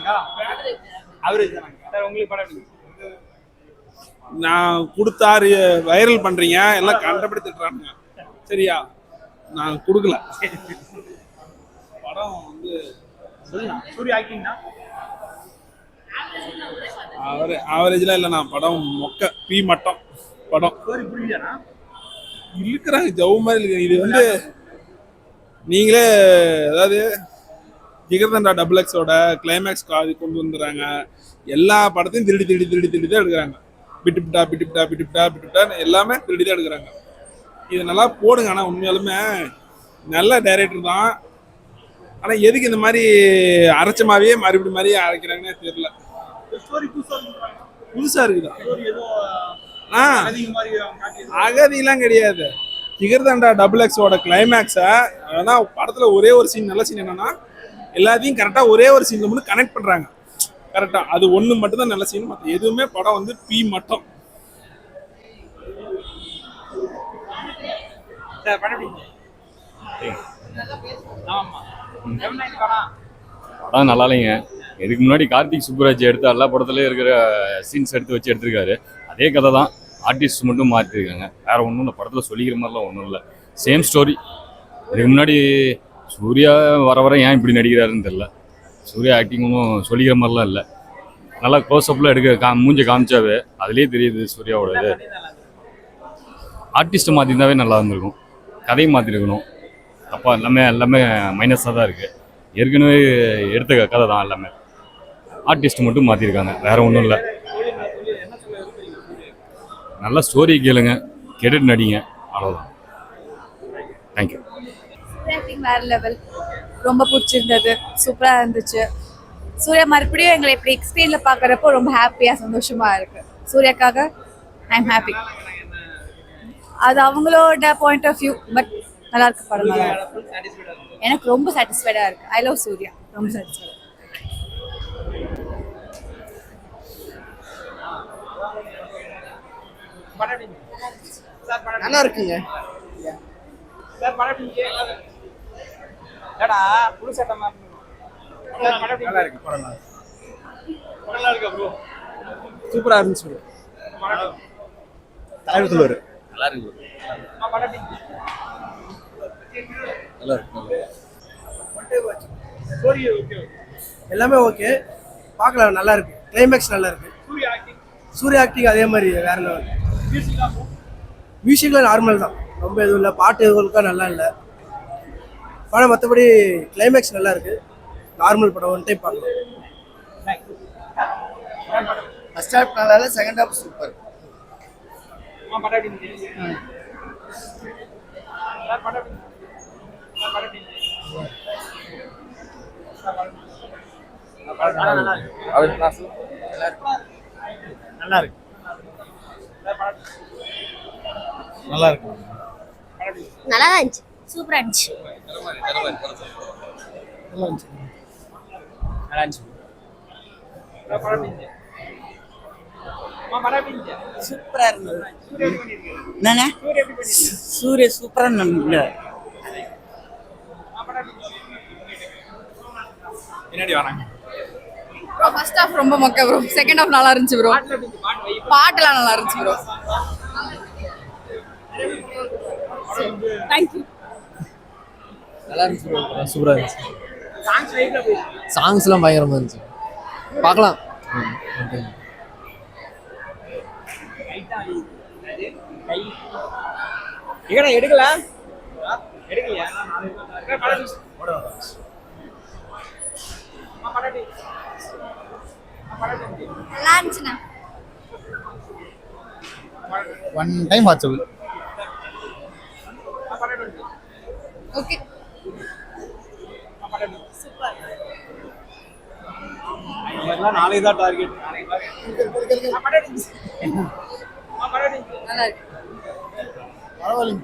தானாங்கா? Average தானாங்க sir. உங்களுக்கு படம் எப்படி? நான் கொடுத்தாரு வைரல் பண்றீங்க, எல்லாம் கண்டபடுத்திட்டுறாங்க. சரியா, நான் கொடுக்கல. படம் வந்து சொல்லுங்க. சூர்யா ஆக்டிங்னா ஆவரேஜ்லாம் இல்லைண்ணா. படம் மொக்க பி மட்டம் படம். ஸ்டோரி புரியலனா இருக்கிறாங்க ஜவு மாதிரி இருக்கு. இது வந்து நீங்களே அதாவது ஜிகர்தண்டா டபுள் எக்ஸோட கிளைமேக்ஸ் கொண்டு வந்துடுறாங்க. எல்லா படத்தையும் திருடி திருடி திருடி திருடி தான் எடுக்கிறாங்க. பிட்டுப்பிட்டா பிட்டுப்பிட்டா பிட்டுப்பிட்டா பிட்டுப்பிட்டா எல்லாமே திருடி தான் எடுக்கிறாங்க. இது நல்லா போடுங்க. ஆனால் உண்மையாலுமே நல்ல டைரக்டர் தான். ஆனால் எதுக்கு இந்த மாதிரி அரைச்சமாவே மறுபடியும் மாதிரி அரைக்கிறாங்கன்னே தெரியல. ஸ்டோரி புதுசா இருக்குதா? ஸ்டோரி ஏதோ அதிக மாதிரி காட்டி அகதியெல்லாம் கிடையாது. ஜிகர்தண்டா டபுள் எக்ஸோட கிளைமேக்ஸை ஏன்னா படத்துல ஒரே ஒரு சீன் நல்ல சீன் என்னன்னா எல்லாத்தையும் கரெக்டா ஒரே ஒரு சீன்ல மட்டும் கனெக்ட் பண்றாங்க. கரெக்டா அது ஒண்ணு மட்டும் தான் நல்ல சீன். மற்ற எதுவுமே படம் வந்து பி மட்டும். சார் படம் எப்படி? ஆமா எவ்வளவு படம்? படம் நல்லா இல்லைங்க. இதுக்கு முன்னாடி கார்த்திக் சுப்புராஜ் எடுத்த எல்லா படத்துலேயும் இருக்கிற சீன்ஸ் எடுத்து வச்சு எடுத்திருக்காரு. அதே கதை தான், ஆர்டிஸ்ட் மட்டும் மாற்றிருக்காங்க. வேற ஒன்றும் இந்த படத்தில் சொல்லிக்கிற மாதிரிலாம் ஒன்றும் இல்லை. Same story. இதுக்கு முன்னாடி சூர்யா வர வர ஏன் இப்படி நடிக்கிறாருன்னு தெரியல. சூர்யா ஆக்டிங் ஒன்றும் சொல்லிக்கிற மாதிரிலாம் இல்லை. நல்லா க்ளோஸ்அப்பில் எடுக்க மூஞ்ச காமிச்சாவே அதுலேயே தெரியுது சூர்யாவோட இது. ஆர்டிஸ்ட்டை மாற்றிருந்தாவே நல்லா இருந்திருக்கும். கதையை மாற்றிருக்கணும். தப்பா எல்லாமே மைனஸாக தான் இருக்குது. ஏற்கனவே எடுத்த கதை தான் எல்லாமே. ஆர்டிஸ்ட் மட்டும் மாற்றிருக்காங்க, வேற ஒன்றும் இல்லை. நல்ல ஸ்டோரி கேளுங்க, கேட்டுட்டு நடிங்க, அவ்வளோதான். தேங்க்யூ. வேற லெவல், ரொம்ப பிடிச்சிருந்தது, சூப்பராக இருந்துச்சு. சூர்யா மறுபடியும் எங்களை இப்படி எக்ஸ்பீரியன்ல பார்க்குறப்போ ரொம்ப ஹாப்பியாக சந்தோஷமாக இருக்கு. சூர்யாக்காக ஐ எம் ஹாப்பி. அது அவங்களோட பாயிண்ட் ஆஃப் வியூ. பட் நல்லா இருக்கு படம். நல்லா இருக்கு. எனக்கு ரொம்ப சாட்டிஸ்ஃபைடாக இருக்கு. I love Suriya. ரொம்ப சாட்டிஸ்ஃபைடாக. நல்லா இருக்குங்க. சார் படம் எப்படி? ஏடா புது சட்டை மாதிரி சார் படம் எப்படி? நல்லா இருக்கு. படம் நல்லா இருக்கு ப்ரோ. சூப்பரா இருந்துச்சு ப்ரோ. தலைவர் சொல்லுவாரு. நல்லா இருக்கு. படம் எப்படி? நல்லா இருக்கு. Story okay. எல்லாமே ஓகே, பார்க்கலாம். நல்லா இருக்கு. கிளைமேக்ஸ் நல்லா இருக்கு. சூர்யா ஆக்டிங் சூர்யா ஆக்டிங் அதே மாதிரி வேற லெவல். மியூசிக்லாம் நார்மல் தான், ரொம்ப எதுவும் இல்லை. பாட்டு எதுவும் நல்லா இல்லை படம். மற்றபடி கிளைமேக்ஸ் நல்லா இருக்கு. நார்மல் படம், ஒன் டைம் பார்க்கலாம். ஃபர்ஸ்ட் ஹாஃப் நல்லா இல்லை, செகண்ட் ஹாஃப் சூப்பர். படம் எப்படி? சார் படம் எப்படி? சார் படம் எப்படி? நல்லா இருக்கு. நல்லா இருக்கு. நல்லா இருக்கு. நல்லா தான் இருந்துச்சு. சூப்பரா இருந்துச்சு. நல்லா இருந்துச்சு. நல்லா இருந்துச்சு. படம் எப்படி? படம் எப்படி? சூப்பரா இருந்தது. சூர்யா எப்படி பண்ணிருக்காரு? என்னண்ணே? சூர்யா எப்படி பண்ணிருக்காரு? சூரிய சூப்பரா இருந்தது. படம் எப்படி? பின்னாடி வராங்க. ப்ரோ ஃபர்ஸ்ட் ஹாஃப் ரொம்ப மொக்க ப்ரோ. செகண்ட் ஹாஃப் நல்லா இருந்துச்சு ப்ரோ. பாட்டு எப்படி? பாட்டு வைப் பாட்டெல்லாம் நல்லா இருந்துச்சு ப்ரோ. தேங்க்யூ. நல்லா இருந்துச்சு ப்ரோ. சூப்பரா இருந்துச்சு. சாங்ஸ் வைப்ல போய் சாங்ஸ்லாம் பயங்கரமா இருந்துச்சு. பார்க்கலாம். எங்கடா எடுக்கல? எடுக்கலையா? படம் எப்படி? நல்லா இருந்துச்சுண்ணா. One time watchable. ஓகே. எல்லாம் நாளைக்கு தான் டார்கெட். நல்லா இருக்கு. பரவாயில்லைங்க.